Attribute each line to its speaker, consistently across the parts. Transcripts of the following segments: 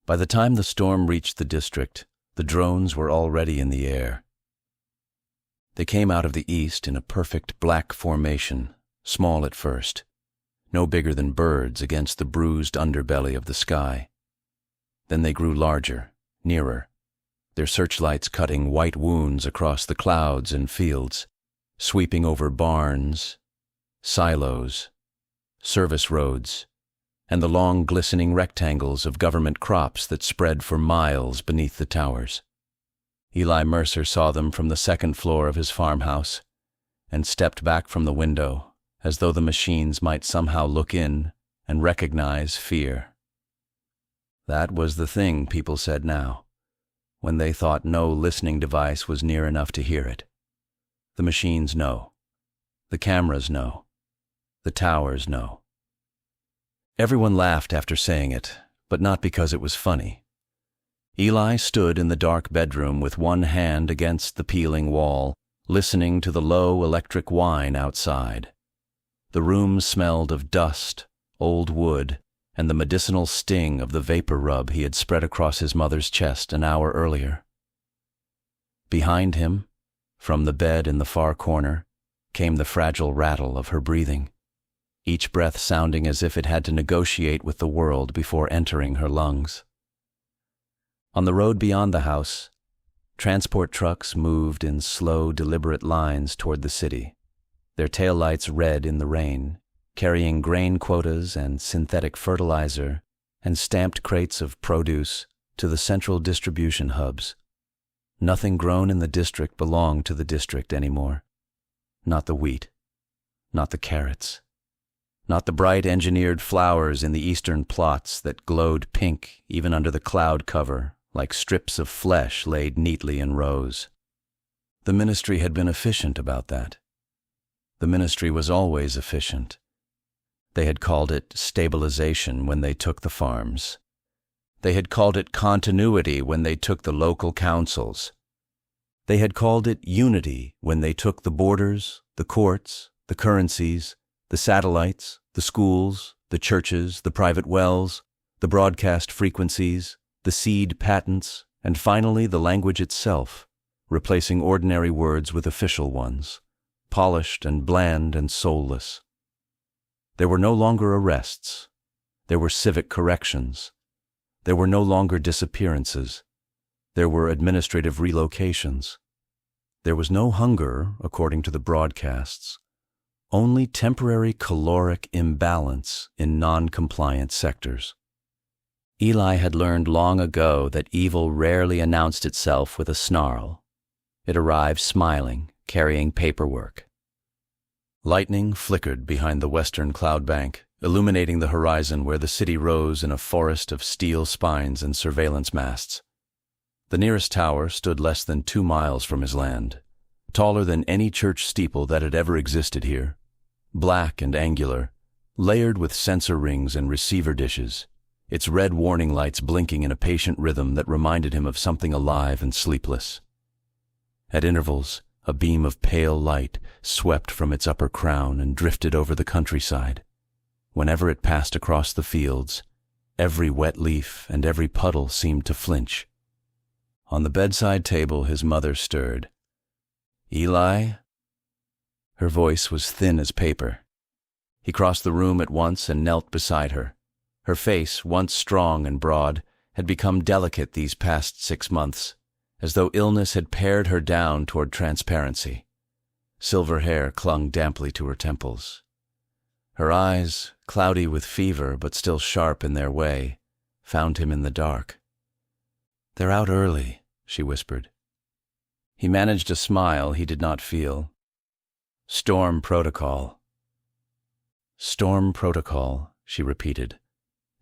Speaker 1: By the time the storm reached the district, the drones were already in the air. They came out of the east in a perfect black formation, small at first, no bigger than birds against the bruised underbelly of the sky. Then they grew larger, nearer, their searchlights cutting white wounds across the clouds and fields, sweeping over barns, silos, service roads, and the long glistening rectangles of government crops that spread for miles beneath the towers. Eli Mercer saw them from the second floor of his farmhouse and stepped back from the window as though the machines might somehow look in and recognize fear. That was the thing people said now, when they thought no listening device was near enough to hear it. The machines know. The cameras know. The towers know. Everyone laughed after saying it, but not because it was funny. Eli stood in the dark bedroom with one hand against the peeling wall, listening to the low electric whine outside. The room smelled of dust, old wood, and the medicinal sting of the vapor rub he had spread across his mother's chest an hour earlier. Behind him, from the bed in the far corner, came the fragile rattle of her breathing, each breath sounding as if it had to negotiate with the world before entering her lungs. On the road beyond the house, transport trucks moved in slow, deliberate lines toward the city, their taillights red in the rain, carrying grain quotas and synthetic fertilizer and stamped crates of produce to the central distribution hubs. Nothing grown in the district belonged to the district anymore. Not the wheat, not the carrots, not the bright engineered flowers in the eastern plots that glowed pink even under the cloud cover, like strips of flesh laid neatly in rows. The ministry had been efficient about that. The ministry was always efficient. They had called it stabilization when they took the farms. They had called it continuity when they took the local councils. They had called it unity when they took the borders, the courts, the currencies, the satellites, the schools, the churches, the private wells, the broadcast frequencies, the seed patents, and finally the language itself, replacing ordinary words with official ones, polished and bland and soulless. There were no longer arrests. There were civic corrections. There were no longer disappearances. There were administrative relocations. There was no hunger, according to the broadcasts, only temporary caloric imbalance in non-compliant sectors. Eli had learned long ago that evil rarely announced itself with a snarl. It arrived smiling, carrying paperwork. Lightning flickered behind the western cloud bank, illuminating the horizon where the city rose in a forest of steel spines and surveillance masts. The nearest tower stood less than 2 miles from his land, taller than any church steeple that had ever existed here, black and angular, layered with sensor rings and receiver dishes, its red warning lights blinking in a patient rhythm that reminded him of something alive and sleepless. At intervals, a beam of pale light swept from its upper crown and drifted over the countryside. Whenever it passed across the fields, every wet leaf and every puddle seemed to flinch. On the bedside table his mother stirred. "Eli?" Her voice was thin as paper. He crossed the room at once and knelt beside her. Her face, once strong and broad, had become delicate these past 6 months, as though illness had pared her down toward transparency. Silver hair clung damply to her temples. Her eyes, cloudy with fever but still sharp in their way, found him in the dark. "They're out early," she whispered. He managed a smile he did not feel. "Storm protocol." "Storm protocol," she repeated,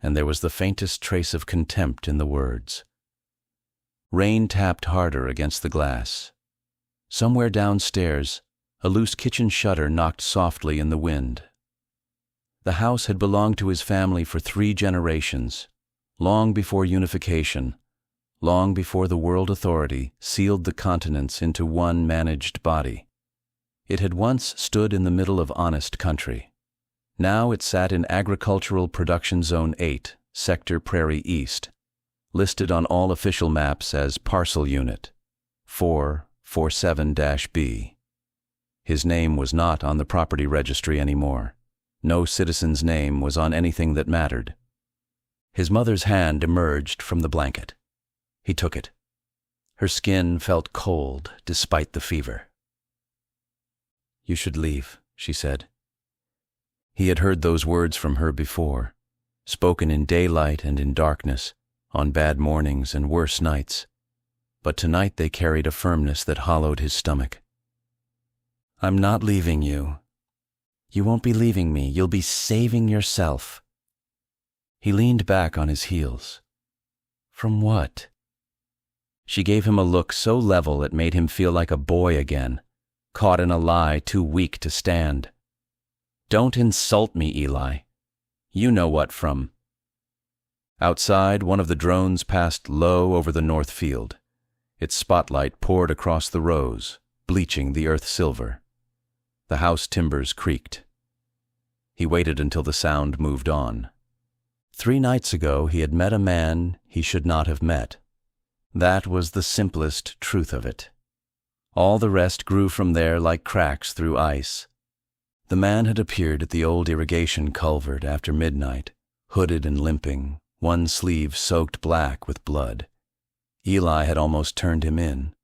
Speaker 1: and there was the faintest trace of contempt in the words. Rain tapped harder against the glass. Somewhere downstairs, a loose kitchen shutter knocked softly in the wind. The house had belonged to his family for 3 generations, long before unification, long before the World Authority sealed the continents into one managed body. It had once stood in the middle of honest country. Now it sat in Agricultural Production Zone 8, Sector Prairie East, listed on all official maps as Parcel Unit 447-B. His name was not on the property registry anymore. No citizen's name was on anything that mattered. His mother's hand emerged from the blanket. He took it. Her skin felt cold despite the fever. "You should leave," she said. He had heard those words from her before, spoken in daylight and in darkness, on bad mornings and worse nights, but tonight they carried a firmness that hollowed his stomach. "I'm not leaving you. You won't be leaving me. You'll be saving yourself." He leaned back on his heels. From what? She gave him a look so level it made him feel like a boy again, caught in a lie too weak to stand. "Don't insult me, Eli. You know what from." Outside, one of the drones passed low over the north field. Its spotlight poured across the rows, bleaching the earth silver. The house timbers creaked. He waited until the sound moved on. 3 nights ago he had met a man he should not have met. That was the simplest truth of it. All the rest grew from there like cracks through ice. The man had appeared at the old irrigation culvert after midnight, hooded and limping, one sleeve soaked black with blood. Eli had almost turned him in.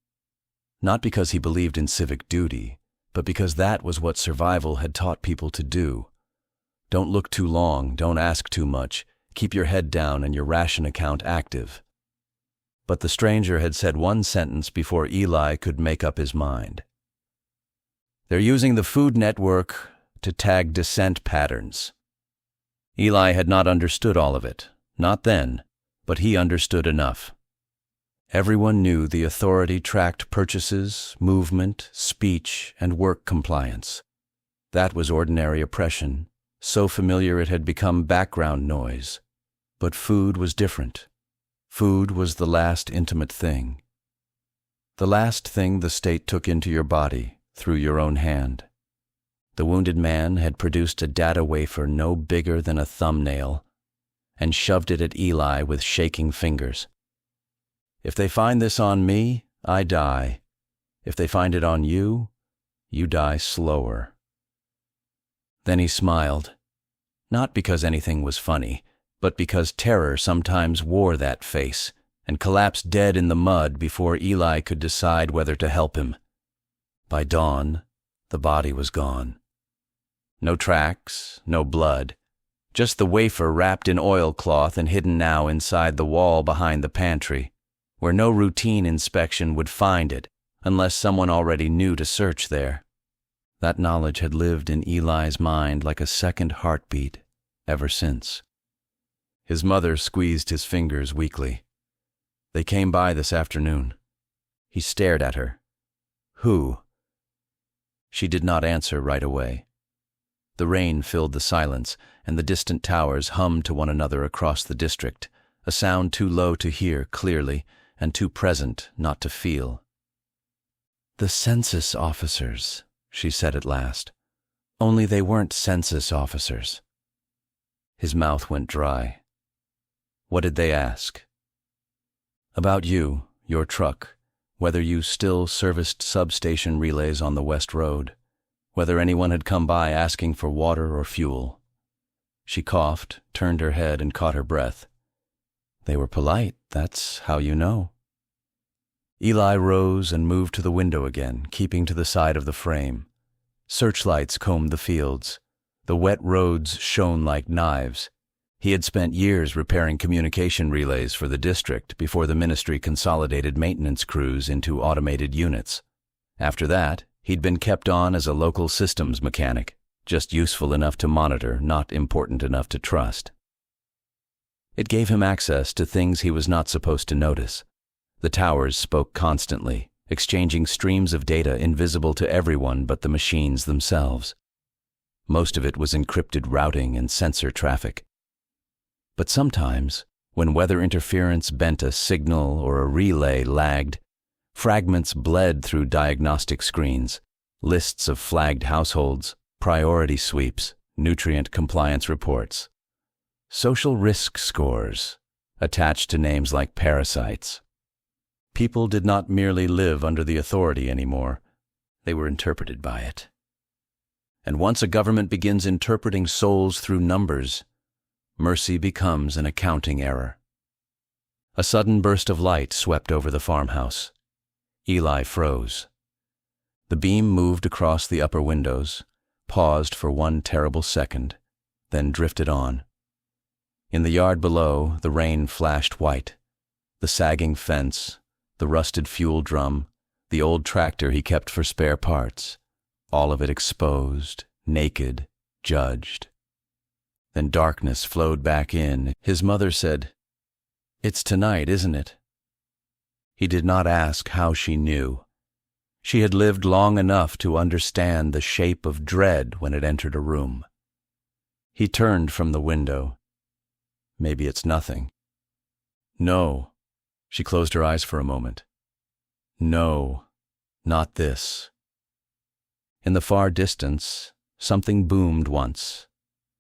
Speaker 1: Not because he believed in civic duty, but because that was what survival had taught people to do. Don't look too long, don't ask too much, keep your head down and your ration account active. But the stranger had said one sentence before Eli could make up his mind. "They're using the Food Network to tag descent patterns." Eli had not understood all of it, not then, but he understood enough. Everyone knew the authority tracked purchases, movement, speech, and work compliance. That was ordinary oppression, so familiar it had become background noise. But food was different. Food was the last intimate thing. The last thing the state took into your body, through your own hand. The wounded man had produced a data wafer no bigger than a thumbnail, and shoved it at Eli with shaking fingers. "If they find this on me, I die. If they find it on you, you die slower." Then he smiled, not because anything was funny, but because terror sometimes wore that face, and collapsed dead in the mud before Eli could decide whether to help him. By dawn, the body was gone. No tracks, no blood, just the wafer wrapped in oilcloth and hidden now inside the wall behind the pantry, where no routine inspection would find it unless someone already knew to search there. That knowledge had lived in Eli's mind like a second heartbeat ever since. His mother squeezed his fingers weakly. "They came by this afternoon." He stared at her. "Who?" She did not answer right away. The rain filled the silence, and the distant towers hummed to one another across the district, a sound too low to hear clearly and too present not to feel. "The census officers," she said at last. "Only they weren't census officers." His mouth went dry. "What did they ask?" "About you, your truck, whether you still serviced substation relays on the West Road, whether anyone had come by asking for water or fuel." She coughed, turned her head, and caught her breath. "They were polite, that's how you know." Eli rose and moved to the window again, keeping to the side of the frame. Searchlights combed the fields. The wet roads shone like knives. He had spent years repairing communication relays for the district before the ministry consolidated maintenance crews into automated units. After that, he'd been kept on as a local systems mechanic, just useful enough to monitor, not important enough to trust. It gave him access to things he was not supposed to notice. The towers spoke constantly, exchanging streams of data invisible to everyone but the machines themselves. Most of it was encrypted routing and sensor traffic. But sometimes, when weather interference bent a signal or a relay lagged, fragments bled through diagnostic screens, lists of flagged households, priority sweeps, nutrient compliance reports. Social risk scores, attached to names like parasites. People did not merely live under the authority anymore, they were interpreted by it. And once a government begins interpreting souls through numbers, mercy becomes an accounting error. A sudden burst of light swept over the farmhouse. Eli froze. The beam moved across the upper windows, paused for one terrible second, then drifted on. In the yard below, the rain flashed white. The sagging fence, the rusted fuel drum, the old tractor he kept for spare parts, all of it exposed, naked, judged. Then darkness flowed back in. His mother said, "It's tonight, isn't it?" He did not ask how she knew. She had lived long enough to understand the shape of dread when it entered a room. He turned from the window. Maybe it's nothing. No. She closed her eyes for a moment. No, not this. In the far distance, something boomed once.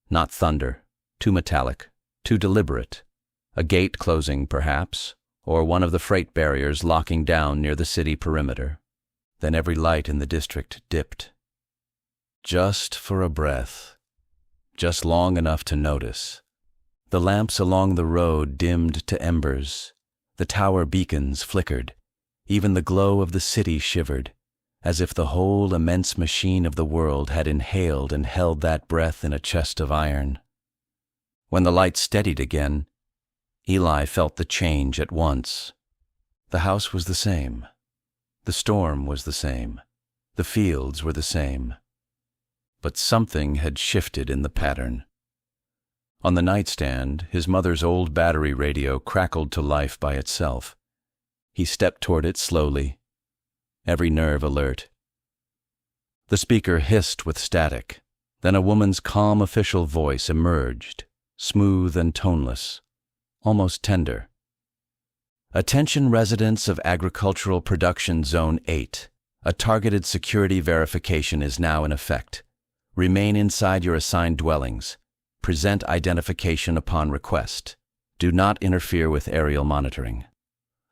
Speaker 1: Not thunder, too metallic, too deliberate. A gate closing, perhaps, or one of the freight barriers locking down near the city perimeter. Then every light in the district dipped. Just for a breath. Just long enough to notice. The lamps along the road dimmed to embers. The tower beacons flickered. Even the glow of the city shivered, as if the whole immense machine of the world had inhaled and held that breath in a chest of iron. When the light steadied again, Eli felt the change at once. The house was the same. The storm was the same. The fields were the same. But something had shifted in the pattern. On the nightstand, his mother's old battery radio crackled to life by itself. He stepped toward it slowly, every nerve alert. The speaker hissed with static. Then a woman's calm official voice emerged, smooth and toneless, almost tender. "Attention residents of Agricultural Production Zone 8. A targeted security verification is now in effect. Remain inside your assigned dwellings. Present identification upon request. Do not interfere with aerial monitoring.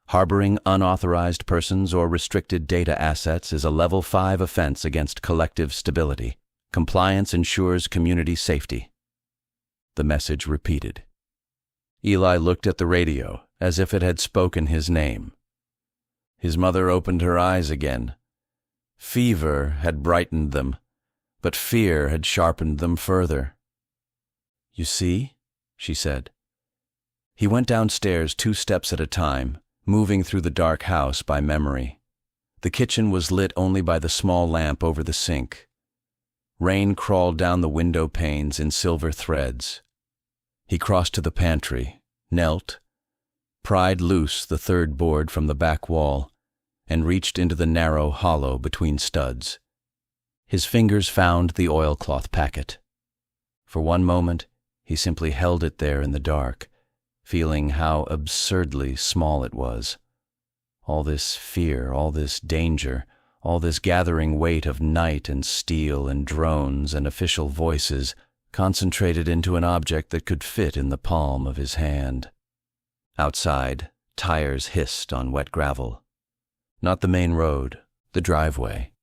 Speaker 1: Harboring unauthorized persons or restricted data assets is a Level 5 offense against collective stability. Compliance ensures community safety." The message repeated. Eli looked at the radio as if it had spoken his name. His mother opened her eyes again. Fever had brightened them, but fear had sharpened them further. "You see?" she said. He went downstairs 2 steps at a time, moving through the dark house by memory. The kitchen was lit only by the small lamp over the sink. Rain crawled down the window panes in silver threads. He crossed to the pantry, knelt, pried loose the third board from the back wall, and reached into the narrow hollow between studs. His fingers found the oilcloth packet. For one moment, he simply held it there in the dark, feeling how absurdly small it was. All this fear, all this danger, all this gathering weight of night and steel and drones and official voices concentrated into an object that could fit in the palm of his hand. Outside, tires hissed on wet gravel. Not the main road, the driveway.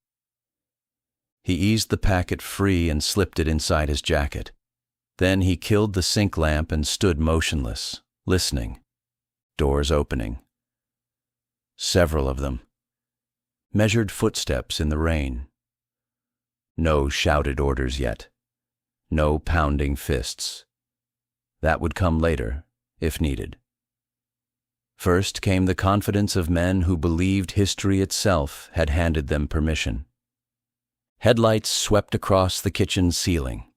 Speaker 1: He eased the packet free and slipped it inside his jacket. Then he killed the sink lamp and stood motionless, listening. Doors opening. Several of them. Measured footsteps in the rain. No shouted orders yet. No pounding fists. That would come later, if needed. First came the confidence of men who believed history itself had handed them permission. Headlights swept across the kitchen ceiling.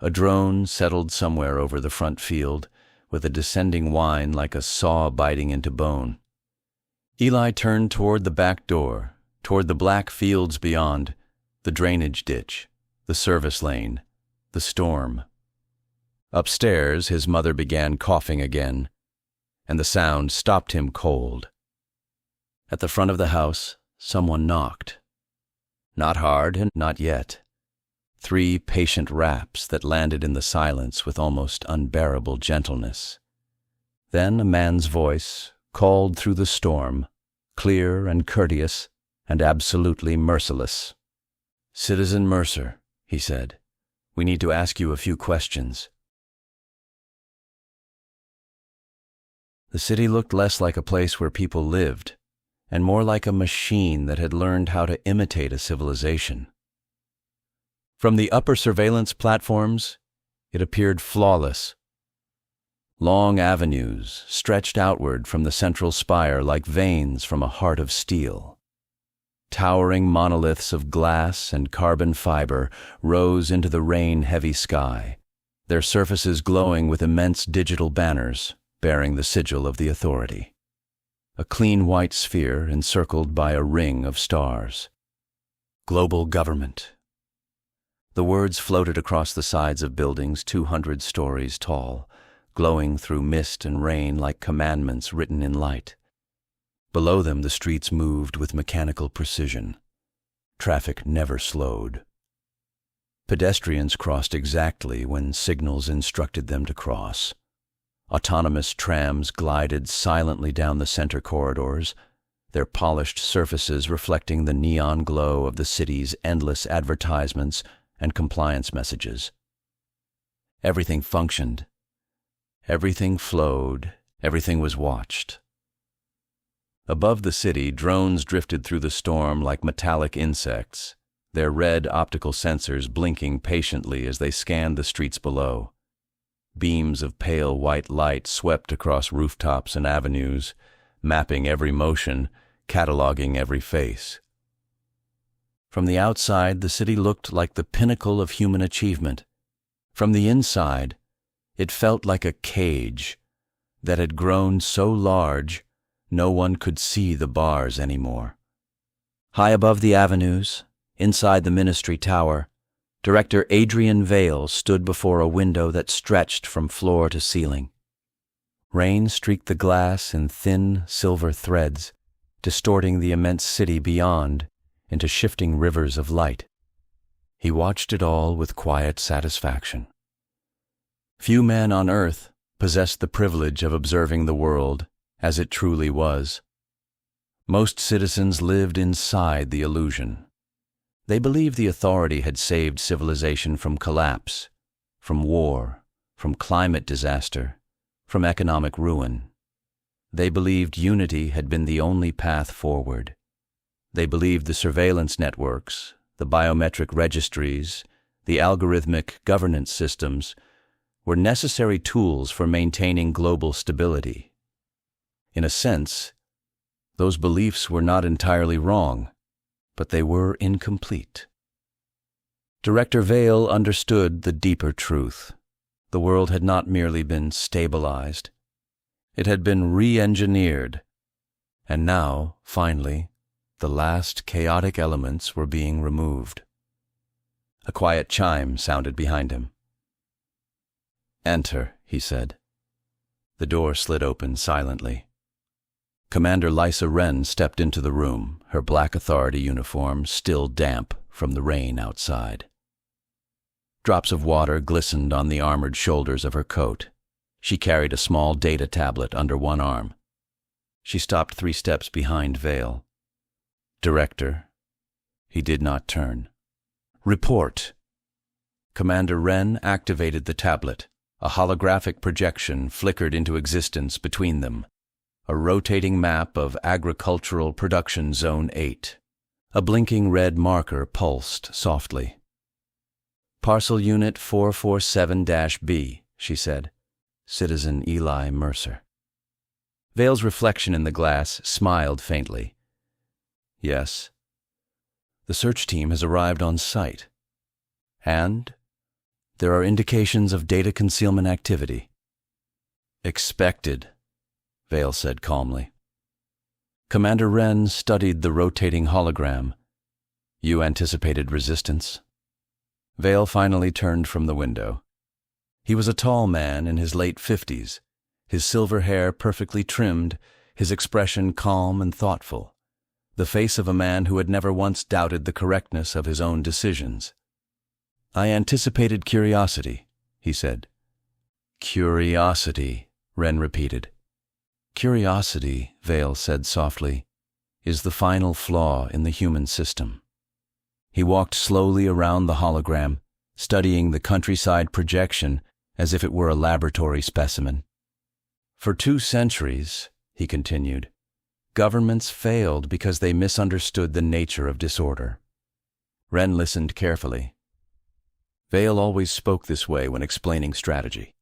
Speaker 1: A drone settled somewhere over the front field, with a descending whine like a saw biting into bone. Eli turned toward the back door, toward the black fields beyond, the drainage ditch, the service lane, the storm. Upstairs, his mother began coughing again, and the sound stopped him cold. At the front of the house, someone knocked. Not hard and not yet. 3 patient raps that landed in the silence with almost unbearable gentleness. Then a man's voice called through the storm, clear and courteous and absolutely merciless. "Citizen Mercer," he said, "we need to ask you a few questions." The city looked less like a place where people lived, and more like a machine that had learned how to imitate a civilization. From the upper surveillance platforms, it appeared flawless. Long avenues stretched outward from the central spire like veins from a heart of steel. Towering monoliths of glass and carbon fiber rose into the rain-heavy sky, their surfaces glowing with immense digital banners bearing the sigil of the authority. A clean white sphere encircled by a ring of stars. Global government. The words floated across the sides of buildings 200 stories tall, glowing through mist and rain like commandments written in light. Below them the streets moved with mechanical precision. Traffic never slowed. Pedestrians crossed exactly when signals instructed them to cross. Autonomous trams glided silently down the center corridors, their polished surfaces reflecting the neon glow of the city's endless advertisements and compliance messages. Everything functioned. Everything flowed. Everything was watched. Above the city, drones drifted through the storm like metallic insects, their red optical sensors blinking patiently as they scanned the streets below. Beams of pale white light swept across rooftops and avenues, mapping every motion, cataloging every face. From the outside, the city looked like the pinnacle of human achievement. From the inside, it felt like a cage that had grown so large no one could see the bars anymore. High above the avenues, inside the ministry tower, Director Adrian Vale stood before a window that stretched from floor to ceiling. Rain streaked the glass in thin silver threads, distorting the immense city beyond into shifting rivers of light. He watched it all with quiet satisfaction. Few men on earth possessed the privilege of observing the world as it truly was. Most citizens lived inside the illusion. They believed the authority had saved civilization from collapse, from war, from climate disaster, from economic ruin. They believed unity had been the only path forward. They believed the surveillance networks, the biometric registries, the algorithmic governance systems were necessary tools for maintaining global stability. In a sense, those beliefs were not entirely wrong, but they were incomplete. Director Vale understood the deeper truth. The world had not merely been stabilized. It had been re-engineered, and now, finally, the last chaotic elements were being removed. A quiet chime sounded behind him. "Enter," he said. The door slid open silently. Commander Lysa Wren stepped into the room, her black authority uniform still damp from the rain outside. Drops of water glistened on the armored shoulders of her coat. She carried a small data tablet under one arm. She stopped 3 steps behind Vale. "Director." He did not turn. "Report." Commander Wren activated the tablet. A holographic projection flickered into existence between them. A rotating map of Agricultural Production Zone 8. A blinking red marker pulsed softly. "Parcel Unit 447-B," she said. "Citizen Eli Mercer." Vale's reflection in the glass smiled faintly. "Yes. The search team has arrived on site. And there are indications of data concealment activity." "Expected," Vale said calmly. Commander Wren studied the rotating hologram. "You anticipated resistance?" Vale finally turned from the window. He was a tall man in his late 50s, his silver hair perfectly trimmed, his expression calm and thoughtful, the face of a man who had never once doubted the correctness of his own decisions. "I anticipated curiosity," he said. "Curiosity," Wren repeated. Curiosity, Vale said softly, is the final flaw in the human system. He walked slowly around the hologram, studying the countryside projection as if it were a laboratory specimen. For 2 centuries, he continued, governments failed because they misunderstood the nature of disorder. Wren listened carefully. Vale always spoke this way when explaining strategy.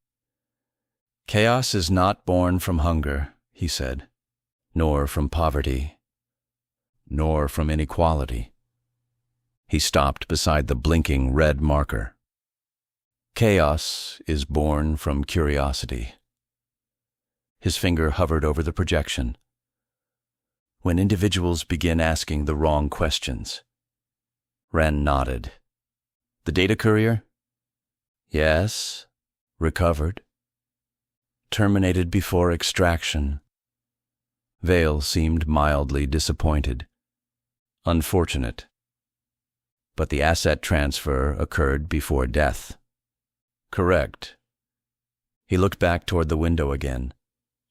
Speaker 1: Chaos is not born from hunger, he said, nor from poverty, nor from inequality. He stopped beside the blinking red marker. Chaos is born from curiosity. His finger hovered over the projection. When individuals begin asking the wrong questions. Wren nodded. The data courier? Yes. Recovered. Terminated before extraction. Vale seemed mildly disappointed. Unfortunate. But the asset transfer occurred before death. Correct. He looked back toward the window again.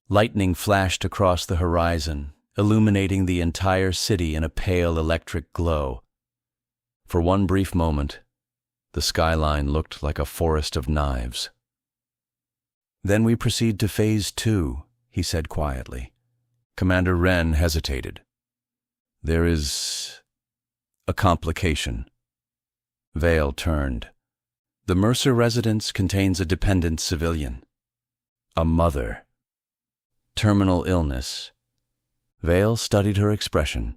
Speaker 1: Lightning flashed across the horizon, illuminating the entire city in a pale electric glow. For one brief moment, the skyline looked like a forest of knives. Then we proceed to Phase 2, he said quietly. Commander Wren hesitated. There is a complication. Vale turned. The Mercer residence contains a dependent civilian. A mother. Terminal illness. Vale studied her expression.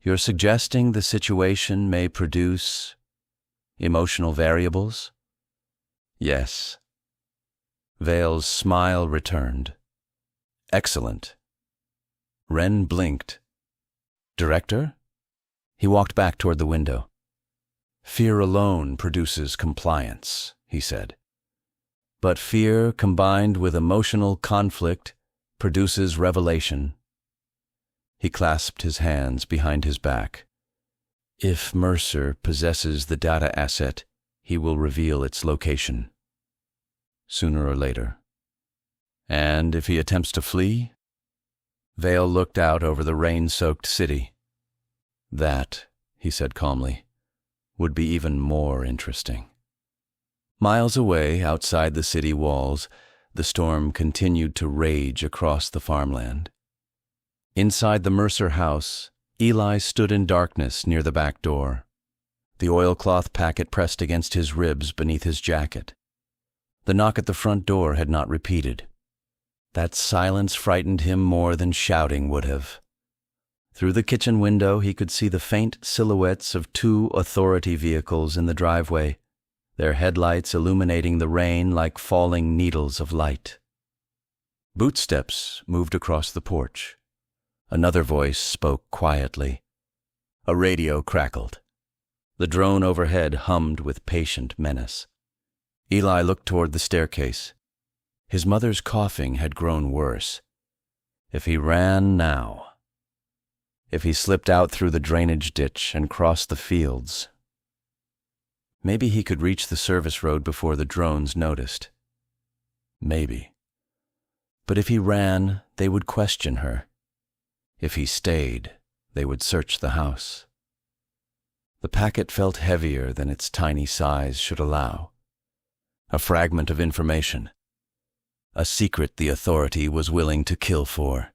Speaker 1: You're suggesting the situation may produce emotional variables? Yes. Vale's smile returned. Excellent. Wren blinked. Director? He walked back toward the window. Fear alone produces compliance, he said. But fear combined with emotional conflict produces revelation. He clasped his hands behind his back. If Mercer possesses the data asset, he will reveal its location. Sooner or later. And if he attempts to flee? Vale looked out over the rain-soaked city. That, he said calmly, would be even more interesting. Miles away, outside the city walls, the storm continued to rage across the farmland. Inside the Mercer house, Eli stood in darkness near the back door, the oilcloth packet pressed against his ribs beneath his jacket. The knock at the front door had not repeated. That silence frightened him more than shouting would have. Through the kitchen window he could see the faint silhouettes of 2 authority vehicles in the driveway, their headlights illuminating the rain like falling needles of light. Bootsteps moved across the porch. Another voice spoke quietly. A radio crackled. The drone overhead hummed with patient menace. Eli looked toward the staircase. His mother's coughing had grown worse. If he ran now. If he slipped out through the drainage ditch and crossed the fields. Maybe he could reach the service road before the drones noticed. Maybe. But if he ran, they would question her. If he stayed, they would search the house. The packet felt heavier than its tiny size should allow. A fragment of information. A secret the authority was willing to kill for.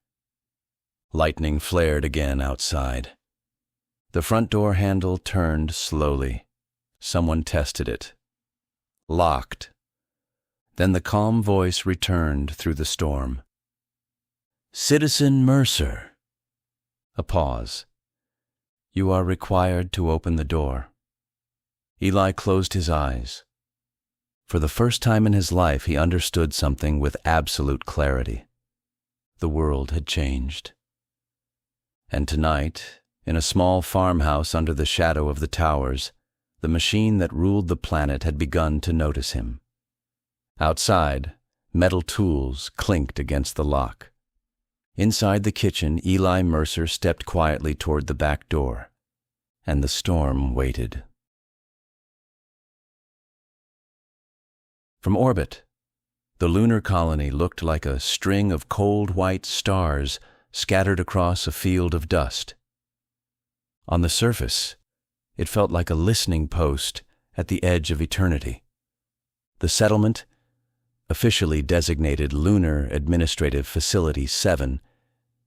Speaker 1: Lightning flared again outside. The front door handle turned slowly. Someone tested it. Locked. Then the calm voice returned through the storm. Citizen Mercer. A pause. You are required to open the door. Eli closed his eyes. For the first time in his life, he understood something with absolute clarity. The world had changed. And tonight, in a small farmhouse under the shadow of the towers, the machine that ruled the planet had begun to notice him. Outside, metal tools clinked against the lock. Inside the kitchen, Eli Mercer stepped quietly toward the back door, and the storm waited. From orbit, The lunar colony looked like a string of cold white stars scattered across a field of dust. On the surface, it felt like a listening post at the edge of eternity. The settlement, officially designated Lunar Administrative Facility 7,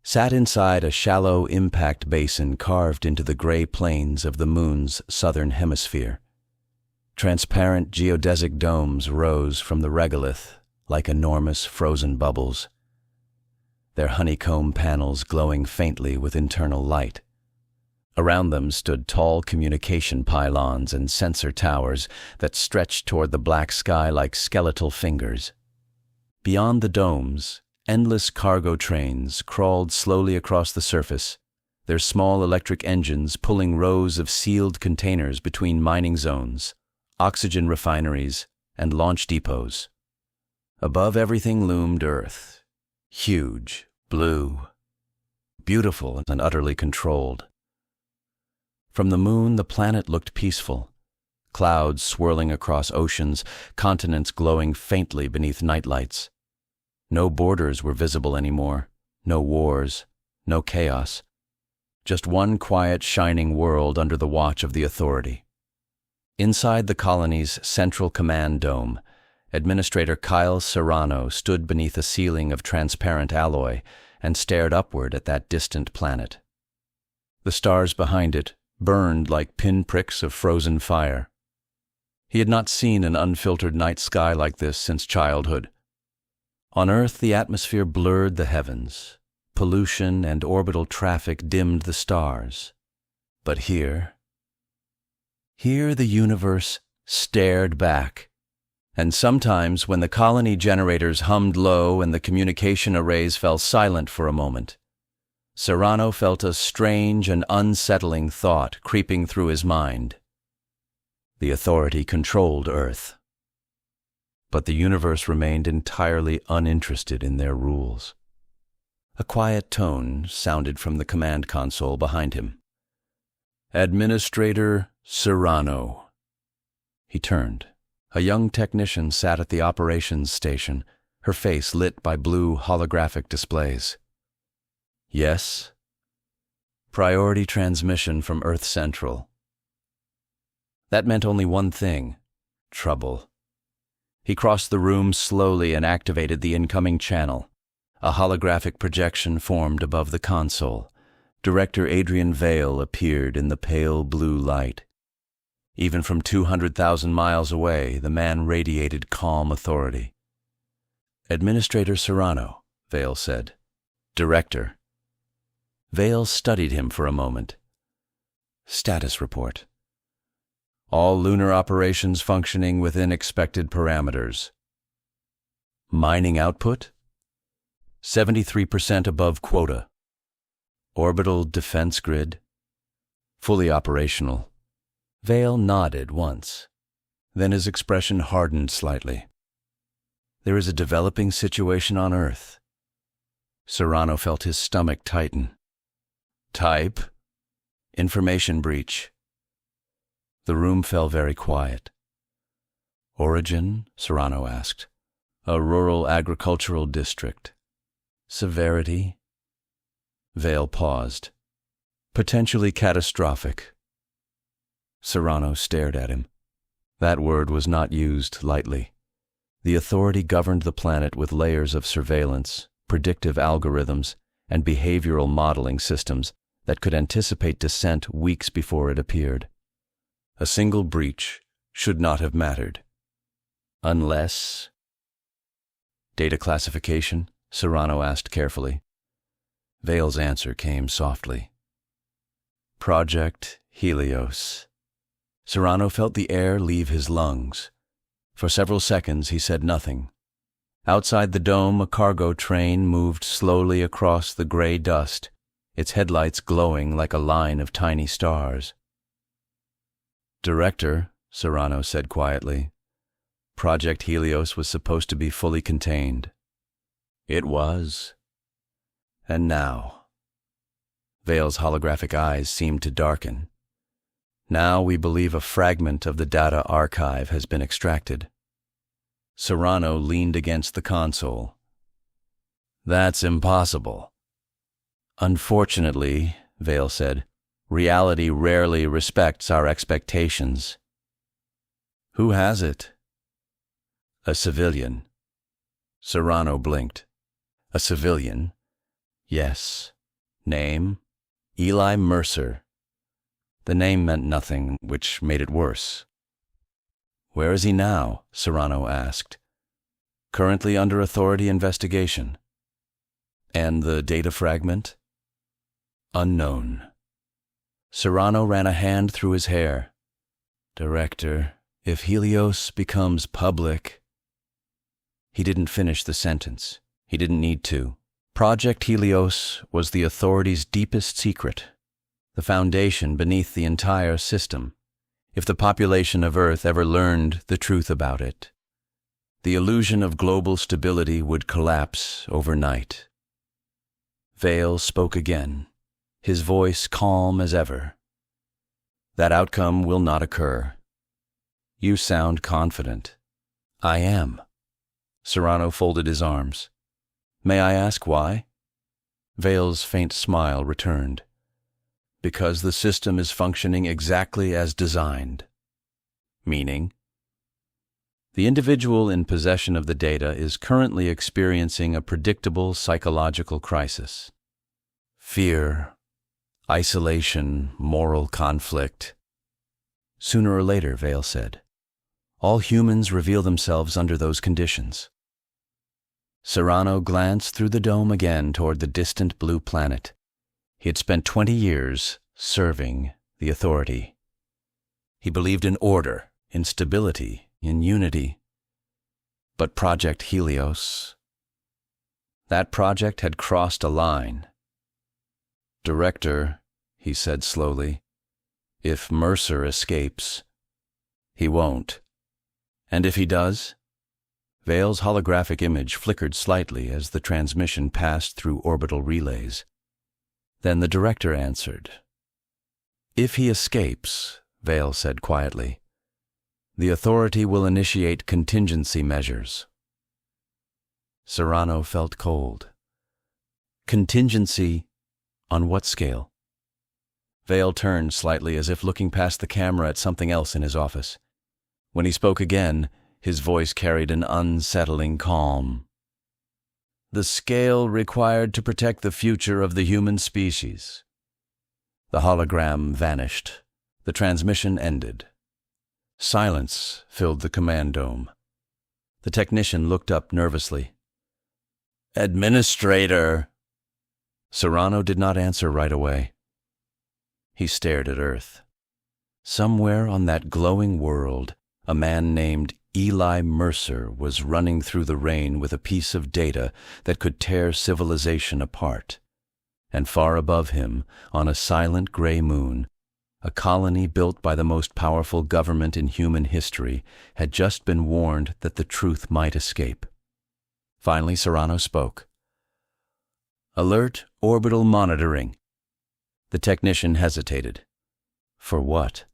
Speaker 1: sat inside a shallow impact basin carved into the gray plains of the moon's southern hemisphere. Transparent geodesic domes rose from the regolith like enormous frozen bubbles, their honeycomb panels glowing faintly with internal light. Around them stood tall communication pylons and sensor towers that stretched toward the black sky like skeletal fingers. Beyond the domes, endless cargo trains crawled slowly across the surface, their small electric engines pulling rows of sealed containers between mining zones, oxygen refineries, and launch depots. Above everything loomed Earth, huge, blue, beautiful and utterly controlled. From the moon, the planet looked peaceful, clouds swirling across oceans, continents glowing faintly beneath nightlights. No borders were visible anymore, no wars, no chaos. Just one quiet, shining world under the watch of the Authority. Inside the colony's central command dome, Administrator Kyle Serrano stood beneath a ceiling of transparent alloy and stared upward at that distant planet. The stars behind it burned like pinpricks of frozen fire. He had not seen an unfiltered night sky like this since childhood. On Earth, the atmosphere blurred the heavens. Pollution and orbital traffic dimmed the stars. But here the universe stared back. And sometimes, when the colony generators hummed low and the communication arrays fell silent for a moment, Serrano felt a strange and unsettling thought creeping through his mind. The Authority controlled Earth, but the universe remained entirely uninterested in their rules. A quiet tone sounded from the command console behind him. "Administrator Serrano." He turned. A young technician sat at the operations station, her face lit by blue holographic displays. "Yes?" "Priority transmission from Earth Central." That meant only one thing: trouble. He crossed the room slowly and activated the incoming channel. A holographic projection formed above the console. Director Adrian Vale appeared in the pale blue light. Even from 200,000 miles away, the man radiated calm authority. "Administrator Serrano," Vale said. "Director." Vale studied him for a moment. "Status report. All lunar operations functioning within expected parameters. Mining output? 73% above quota. Orbital defense grid? Fully operational." Vale nodded once. Then his expression hardened slightly. "There is a developing situation on Earth." Serrano felt his stomach tighten. "Type?" "Information breach." The room fell very quiet. "Origin?" Serrano asked. "A rural agricultural district." "Severity?" Vale paused. "Potentially catastrophic." Serrano stared at him. That word was not used lightly. The Authority governed the planet with layers of surveillance, predictive algorithms, and behavioral modeling systems that could anticipate descent weeks before it appeared. A single breach should not have mattered. Unless... "Data classification?" Serrano asked carefully. Vale's answer came softly. "Project Helios." Serrano felt the air leave his lungs. For several seconds he said nothing. Outside the dome, a cargo train moved slowly across the gray dust, its headlights glowing like a line of tiny stars. "Director," Serrano said quietly, "Project Helios was supposed to be fully contained." "It was." "And now?" Vale's holographic eyes seemed to darken. "Now we believe a fragment of the data archive has been extracted." Serrano leaned against the console. "That's impossible." "Unfortunately," Vale said, "reality rarely respects our expectations." "Who has it?" "A civilian." Serrano blinked. "A civilian?" "Yes." "Name?" "Eli Mercer." The name meant nothing, which made it worse. "Where is he now?" Serrano asked. "Currently under authority investigation." "And the data fragment?" "Unknown." Serrano ran a hand through his hair. "Director, if Helios becomes public—" He didn't finish the sentence. He didn't need to. Project Helios was the authorities' deepest secret, the foundation beneath the entire system. If the population of Earth ever learned the truth about it, the illusion of global stability would collapse overnight. Vale spoke again, his voice calm as ever. "That outcome will not occur." "You sound confident." "I am." Serrano folded his arms. "May I ask why?" Vale's faint smile returned. "Because the system is functioning exactly as designed." "Meaning?" "The individual in possession of the data is currently experiencing a predictable psychological crisis. Fear, isolation, moral conflict." "Sooner or later," Vale said. "All humans reveal themselves under those conditions." Serrano glanced through the dome again toward the distant blue planet. He had spent 20 years serving the authority. He believed in order, in stability, in unity. But Project Helios, that project had crossed a line. "Director," he said slowly, "if Mercer escapes—" "He won't." "And if he does?" Vale's holographic image flickered slightly as the transmission passed through orbital relays. Then the director answered. "If he escapes," Vale said quietly, "the authority will initiate contingency measures." Serrano felt cold. "Contingency on what scale?" Vale turned slightly as if looking past the camera at something else in his office. When he spoke again, his voice carried an unsettling calm. "The scale required to protect the future of the human species." The hologram vanished. The transmission ended. Silence filled the command dome. The technician looked up nervously. "Administrator!" Serrano did not answer right away. He stared at Earth. Somewhere on that glowing world, a man named Eli Mercer was running through the rain with a piece of data that could tear civilization apart. And far above him, on a silent gray moon, a colony built by the most powerful government in human history had just been warned that the truth might escape. Finally, Serrano spoke. "Alert orbital monitoring." The technician hesitated. "For what?"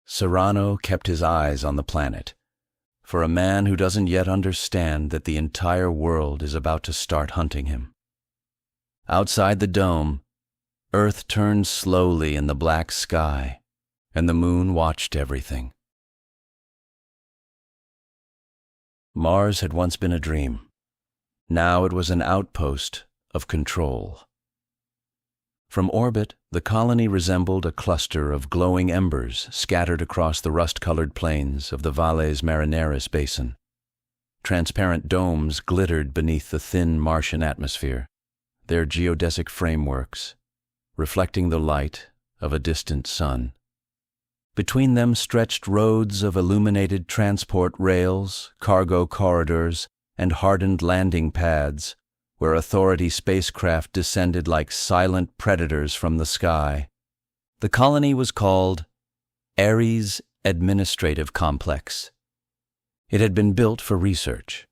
Speaker 1: Serrano kept his eyes on the planet. For a man who doesn't yet understand that the entire world is about to start hunting him. Outside the dome, Earth turned slowly in the black sky, and the moon watched everything. Mars had once been a dream. Now it was an outpost of control. From orbit, the colony resembled a cluster of glowing embers scattered across the rust-colored plains of the Valles Marineris basin. Transparent domes glittered beneath the thin Martian atmosphere, their geodesic frameworks reflecting the light of a distant sun. Between them stretched roads of illuminated transport rails, cargo corridors, and hardened landing pads, where authority spacecraft descended like silent predators from the sky. The colony was called Ares Administrative Complex. It had been built for research.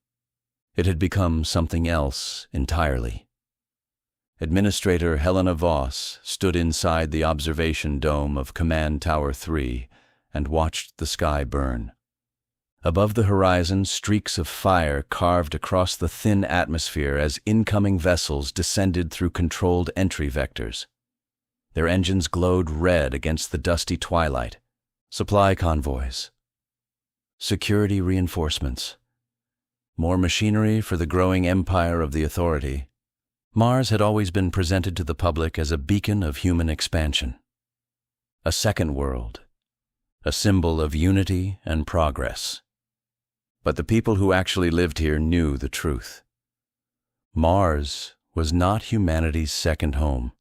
Speaker 1: It had become something else entirely. Administrator Helena Voss stood inside the observation dome of Command Tower 3 and watched the sky burn. Above the horizon, streaks of fire carved across the thin atmosphere as incoming vessels descended through controlled entry vectors. Their engines glowed red against the dusty twilight. Supply convoys. Security reinforcements. More machinery for the growing empire of the Authority. Mars had always been presented to the public as a beacon of human expansion. A second world. A symbol of unity and progress. But the people who actually lived here knew the truth. Mars was not humanity's second home.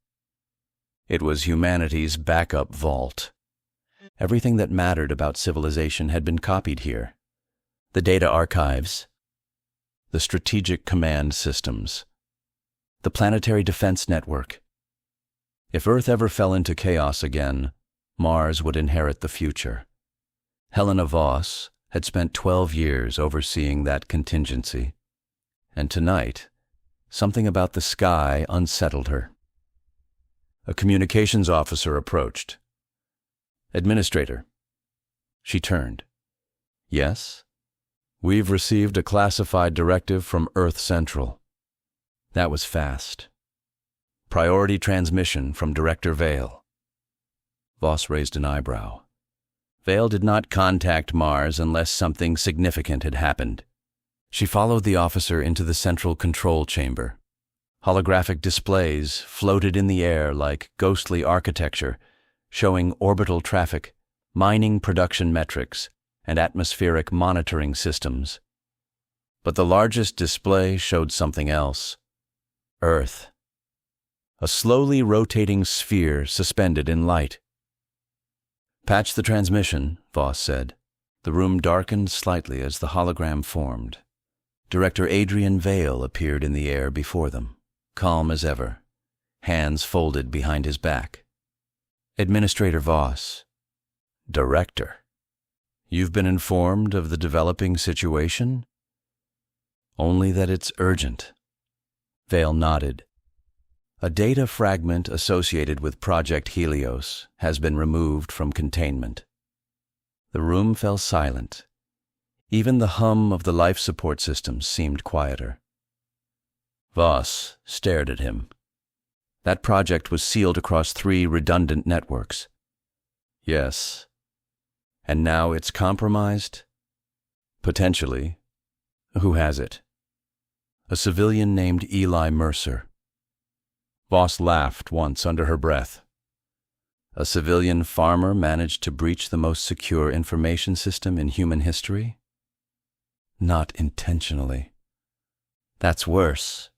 Speaker 1: It was humanity's backup vault. Everything that mattered about civilization had been copied here. The data archives, the strategic command systems, the planetary defense network. If Earth ever fell into chaos again, Mars would inherit the future. Helena Voss had spent 12 years overseeing that contingency, and tonight, something about the sky unsettled her. A communications officer approached. Administrator. She turned. Yes? We've received a classified directive from Earth Central. That was fast. Priority transmission from Director Vale. Voss raised an eyebrow. Vale did not contact Mars unless something significant had happened. She followed the officer into the central control chamber. Holographic displays floated in the air like ghostly architecture, showing orbital traffic, mining production metrics, and atmospheric monitoring systems. But the largest display showed something else. Earth. A slowly rotating sphere suspended in light. Patch the transmission, Voss said. The room darkened slightly as the hologram formed. Director Adrian Vale appeared in the air before them, calm as ever, hands folded behind his back. Administrator Voss. Director. You've been informed of the developing situation? Only that it's urgent. Vale nodded. A data fragment associated with Project Helios has been removed from containment. The room fell silent. Even the hum of the life support systems seemed quieter. Voss stared at him. That project was sealed across 3 redundant networks. Yes. And now it's compromised? Potentially. Who has it? A civilian named Eli Mercer. Voss laughed once under her breath. A civilian farmer managed to breach the most secure information system in human history? Not intentionally. That's worse.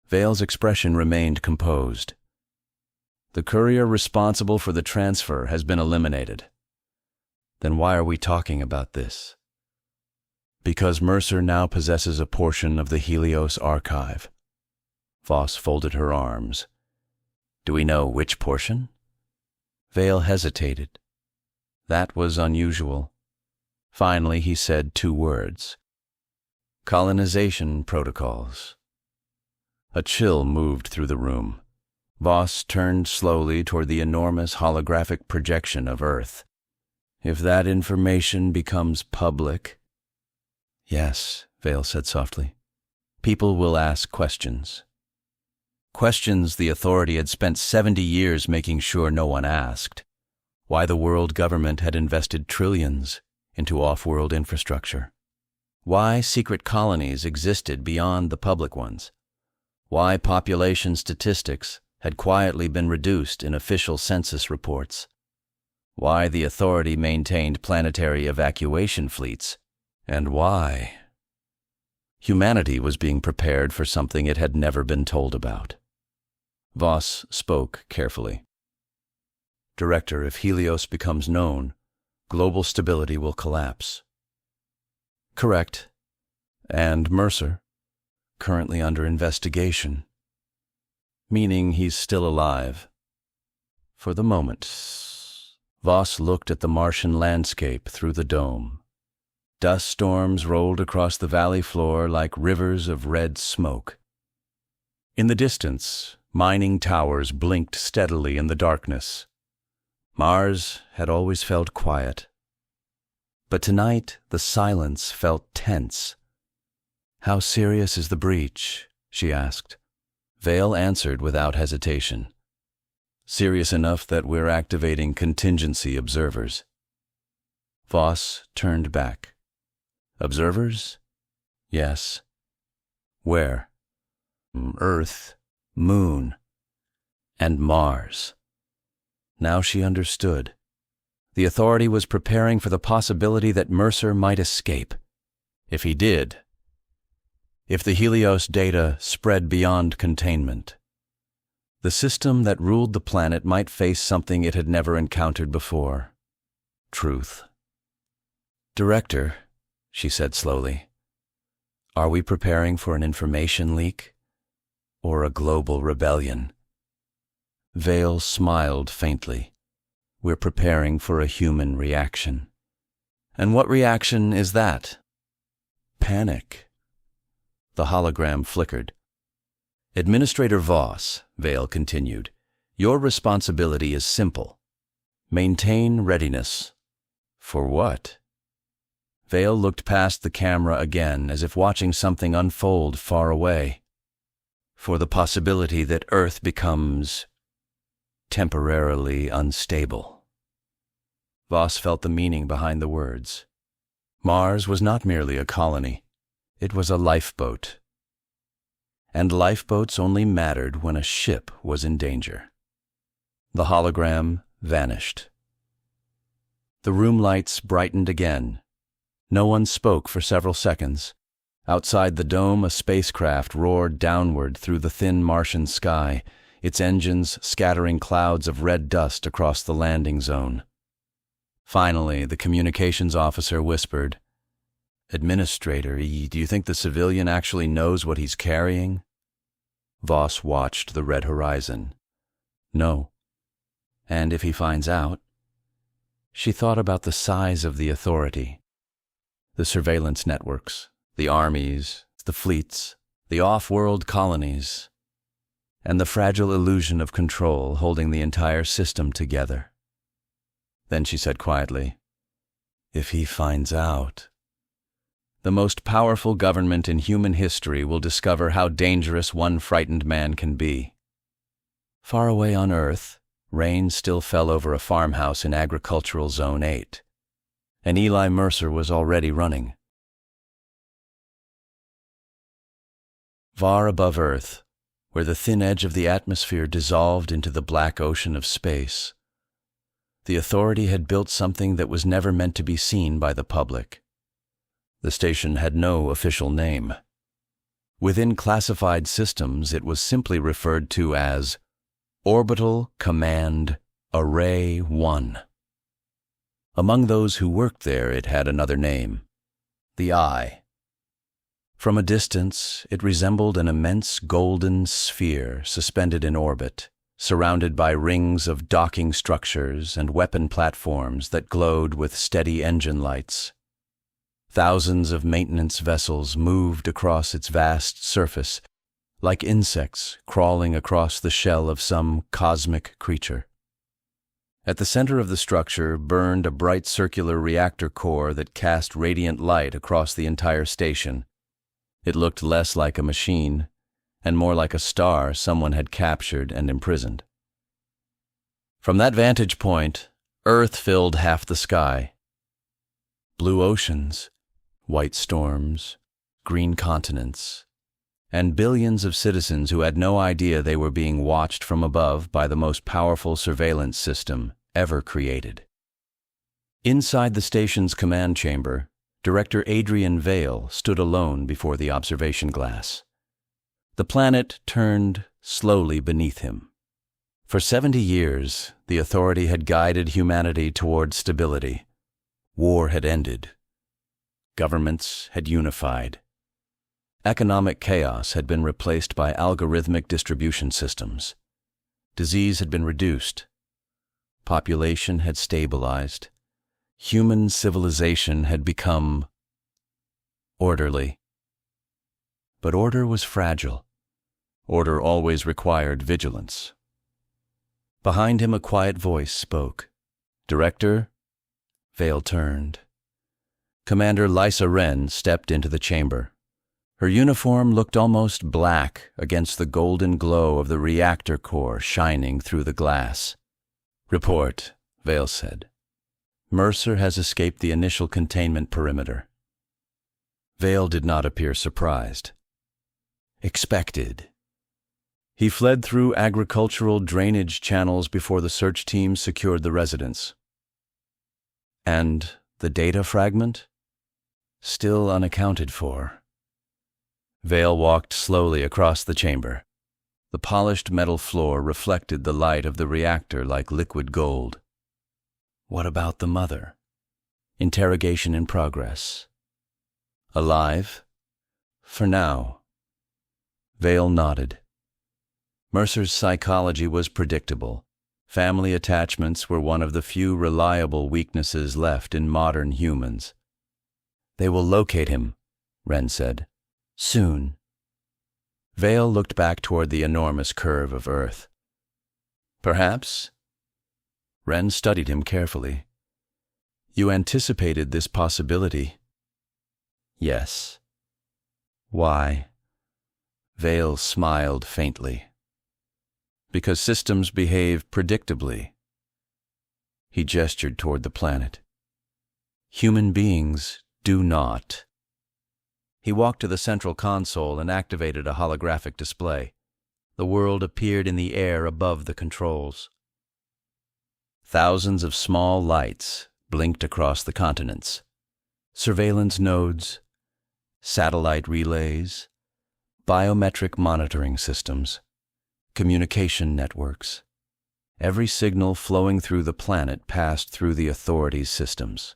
Speaker 1: Vale's expression remained composed. The courier responsible for the transfer has been eliminated. Then why are we talking about this? Because Mercer now possesses a portion of the Helios archive. Voss folded her arms. Do we know which portion? Vale hesitated. That was unusual. Finally, he said 2 words. Colonization protocols. A chill moved through the room. Voss turned slowly toward the enormous holographic projection of Earth. If that information becomes public... Yes, Vale said softly. People will ask questions. Questions the Authority had spent 70 years making sure no one asked. Why the world government had invested trillions into off-world infrastructure. Why secret colonies existed beyond the public ones. Why population statistics had quietly been reduced in official census reports. Why the Authority maintained planetary evacuation fleets. And why? Humanity was being prepared for something it had never been told about. Voss spoke carefully. Director, if Helios becomes known, global stability will collapse. Correct. And Mercer, currently under investigation. Meaning he's still alive. For the moment. Voss looked at the Martian landscape through the dome. Dust storms rolled across the valley floor like rivers of red smoke. In the distance, mining towers blinked steadily in the darkness. Mars had always felt quiet. But tonight the silence felt tense. "How serious is the breach?" she asked. Vale answered without hesitation. "Serious enough that we're activating contingency observers." Voss turned back. "Observers?" "Yes." "Where?" "Earth, Moon, and Mars." Now she understood. The Authority was preparing for the possibility that Mercer might escape. If he did, if the Helios data spread beyond containment, the system that ruled the planet might face something it had never encountered before: truth. "Director," she said slowly, "are we preparing for an information leak or a global rebellion?" Vale smiled faintly. "We're preparing for a human reaction." "And what reaction is that?" "Panic." The hologram flickered. "Administrator Voss," Vale continued, "your responsibility is simple. Maintain readiness." "For what?" Vale looked past the camera again, as if watching something unfold far away. "For the possibility that Earth becomes temporarily unstable." Voss felt the meaning behind the words. Mars was not merely a colony. It was a lifeboat. And lifeboats only mattered when a ship was in danger. The hologram vanished. The room lights brightened again. No one spoke for several seconds. Outside the dome, a spacecraft roared downward through the thin Martian sky, its engines scattering clouds of red dust across the landing zone. Finally, the communications officer whispered, "Administrator, do you think the civilian actually knows what he's carrying?" Voss watched the red horizon. "No. And if he finds out?" She thought about the size of the Authority, the surveillance networks, the armies, the fleets, the off-world colonies, and the fragile illusion of control holding the entire system together. Then she said quietly, "If he finds out, the most powerful government in human history will discover how dangerous one frightened man can be." Far away on Earth, rain still fell over a farmhouse in Agricultural Zone 8, and Eli Mercer was already running. Far above Earth, where the thin edge of the atmosphere dissolved into the black ocean of space, the Authority had built something that was never meant to be seen by the public. The station had no official name. Within classified systems, it was simply referred to as Orbital Command Array 1. Among those who worked there, it had another name: the Eye. From a distance, it resembled an immense golden sphere suspended in orbit, surrounded by rings of docking structures and weapon platforms that glowed with steady engine lights. Thousands of maintenance vessels moved across its vast surface, like insects crawling across the shell of some cosmic creature. At the center of the structure burned a bright circular reactor core that cast radiant light across the entire station. It looked less like a machine and more like a star someone had captured and imprisoned. From that vantage point, Earth filled half the sky. Blue oceans, white storms, green continents, and billions of citizens who had no idea they were being watched from above by the most powerful surveillance system ever created. Inside the station's command chamber, Director Adrian Vale stood alone before the observation glass. The planet turned slowly beneath him. For 70 years, the Authority had guided humanity toward stability. War had ended. Governments had unified. Economic chaos had been replaced by algorithmic distribution systems. Disease had been reduced. Population had stabilized. Human civilization had become orderly. But order was fragile. Order always required vigilance. Behind him, a quiet voice spoke. "Director?" Vale turned. Commander Lysa Wren stepped into the chamber. Her uniform looked almost black against the golden glow of the reactor core shining through the glass. "Report," Vale said. "Mercer has escaped the initial containment perimeter." Vale did not appear surprised. Expected. He fled through agricultural drainage channels before the search team secured the residence. And the data fragment? Still unaccounted for. Vale walked slowly across the chamber. The polished metal floor reflected the light of the reactor like liquid gold. What about the mother? Interrogation in progress. Alive? For now. Vale nodded. Mercer's psychology was predictable. Family attachments were one of the few reliable weaknesses left in modern humans. "They will locate him," Wren said. "Soon." Vale looked back toward the enormous curve of Earth. "Perhaps." Wren studied him carefully. "You anticipated this possibility?" "Yes." "Why?" Vale smiled faintly. "Because systems behave predictably." He gestured toward the planet. "Human beings do not." He walked to the central console and activated a holographic display. The world appeared in the air above the controls. Thousands of small lights blinked across the continents. Surveillance nodes, satellite relays, biometric monitoring systems, communication networks. Every signal flowing through the planet passed through the authorities' systems.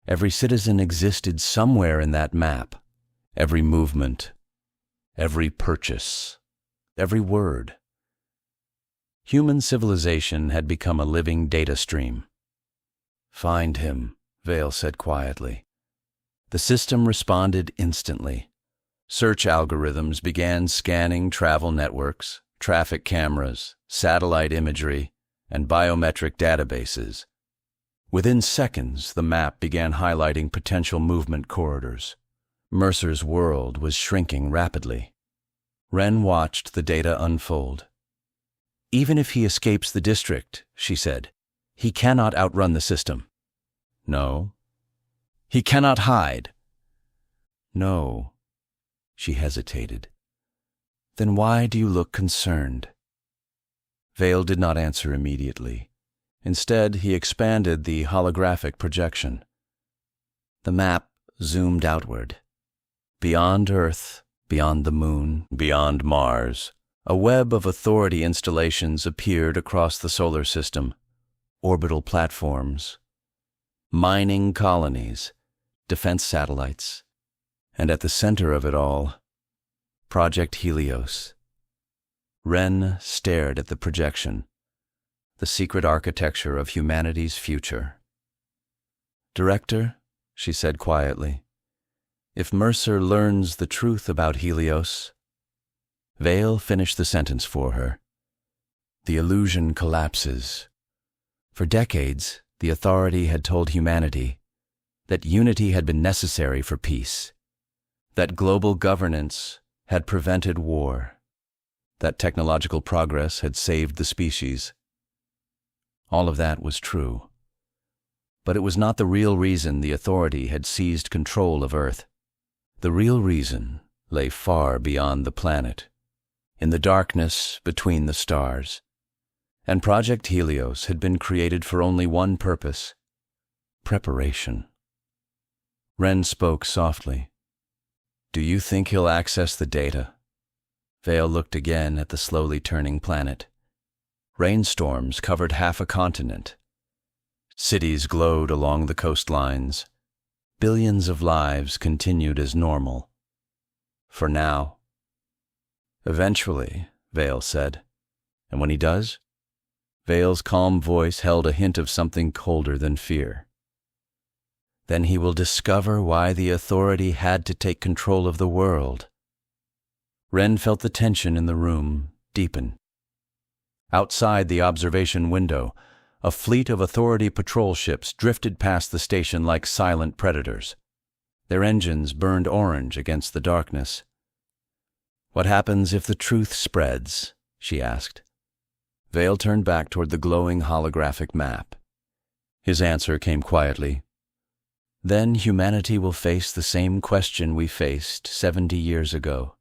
Speaker 1: Every citizen existed somewhere in that map. Every movement, every purchase, every word. Human civilization had become a living data stream. "Find him," Vale said quietly. The system responded instantly. Search algorithms began scanning travel networks, traffic cameras, satellite imagery, and biometric databases. Within seconds, the map began highlighting potential movement corridors. Mercer's world was shrinking rapidly. Wren watched the data unfold. "Even if he escapes the district," she said, "he cannot outrun the system." "No." "He cannot hide." "No." She hesitated. "Then why do you look concerned?" Vale did not answer immediately. Instead, he expanded the holographic projection. The map zoomed outward. Beyond Earth, beyond the Moon, beyond Mars, a web of authority installations appeared across the solar system. Orbital platforms, mining colonies, defense satellites, and at the center of it all, Project Helios. Wren stared at the projection, the secret architecture of humanity's future. "Director," she said quietly, "if Mercer learns the truth about Helios—" Vale finished the sentence for her. "The illusion collapses. For decades, the authority had told humanity that unity had been necessary for peace, that global governance had prevented war, that technological progress had saved the species. All of that was true. But it was not the real reason the authority had seized control of Earth. The real reason lay far beyond the planet, in the darkness between the stars. And Project Helios had been created for only one purpose: preparation." Wren spoke softly. "Do you think he'll access the data?" Vale looked again at the slowly turning planet. Rainstorms covered half a continent. Cities glowed along the coastlines. Billions of lives continued as normal. For now. "Eventually," Vale said. "And when he does?" Vale's calm voice held a hint of something colder than fear. "Then he will discover why the authority had to take control of the world." Wren felt the tension in the room deepen. Outside the observation window, A fleet of Authority patrol ships drifted past the station like silent predators. Their engines burned orange against the darkness. "What happens if the truth spreads?" she asked. Vale turned back toward the glowing holographic map. His answer came quietly. "Then humanity will face the same question we faced 70 years ago."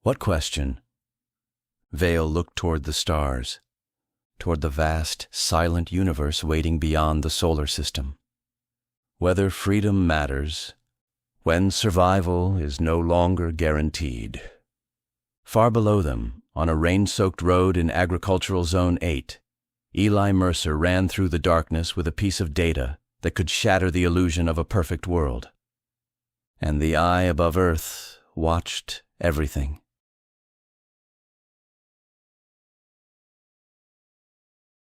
Speaker 1: "What question?" Vale looked toward the stars, toward the vast, silent universe waiting beyond the solar system. Whether freedom matters, when survival is no longer guaranteed. Far below them, on a rain-soaked road in Agricultural Zone 8, Eli Mercer ran through the darkness with a piece of data that could shatter the illusion of a perfect world. And the eye above Earth watched everything.